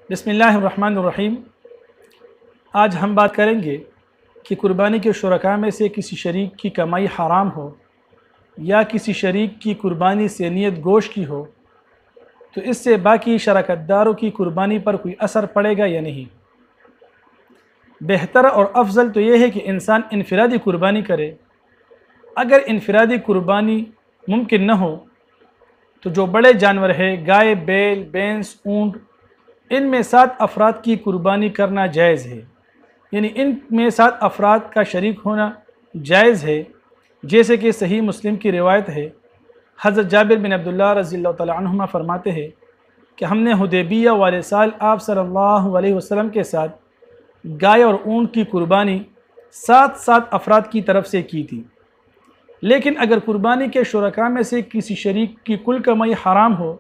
بسم اللہ الرحمن الرحیم۔ آج ہم بات کریں گے کہ قربانی کے شرکاء میں سے کسی شریک کی کمائی حرام ہو یا کسی شریک کی قربانی سے نیت گوش کی ہو تو اس سے باقی شراکت داروں کی قربانی پر کوئی اثر پڑے گا یا نہیں۔ بہتر اور افضل تو یہ ہے کہ انسان انفرادی قربانی کرے۔ اگر انفرادی قربانی ممکن نہ ہو تو جو بڑے جانور ہے، گائے، بیل، بھینس، اونٹ، ان میں 7 افراد کی قربانی کرنا جائز ہے، یعنی ان میں 7 افراد کا شریک ہونا جائز ہے، جیسے کہ صحیح مسلم کی روایت ہے۔ حضرت جابر بن عبداللہ رضی اللہ تعالی عنہما فرماتے ہیں کہ ہم نے حدیبیہ والے سال آپ صلی اللہ علیہ وسلم کے ساتھ گائے اور اونٹ کی قربانی 7 افراد کی طرف سے کی تھی، لیکن اگر قربانی کے شرکاء میں سے کسی شریک کی کل کمائی حرام ہو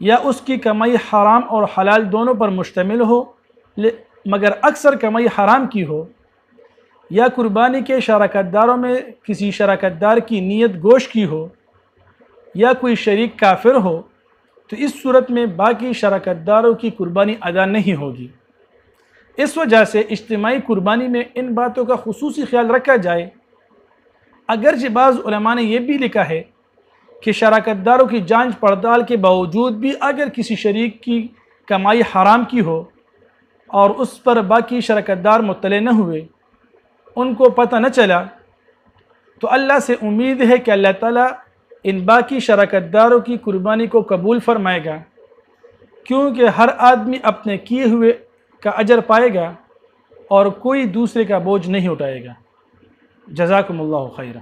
یا اس کی کمائی حرام اور حلال دونوں پر مشتمل ہو مگر اکثر کمائی حرام کی ہو، یا قربانی کے شراکت داروں میں کسی شراکت دار کی نیت گوش کی ہو، یا کوئی شریک کافر ہو، تو اس صورت میں باقی شراکت داروں کی قربانی ادا نہیں ہوگی۔ اس وجہ سے اجتماعی قربانی میں ان باتوں کا خصوصی خیال رکھا جائے۔ اگرچہ بعض علماء نے یہ بھی لکھا ہے کہ شراکت داروں کی جانچ پڑتال کے باوجود بھی اگر کسی شریک کی کمائی حرام کی ہو اور اس پر باقی شراکت دار مطلع نہ ہوئے، ان کو پتہ نہ چلا، تو اللہ سے امید ہے کہ اللہ تعالیٰ ان باقی شراکت داروں کی قربانی کو قبول فرمائے گا، کیونکہ ہر آدمی اپنے کیے ہوئے کا اجر پائے گا اور کوئی دوسرے کا بوجھ نہیں اٹھائے گا۔ جزاکم اللہ خیرا۔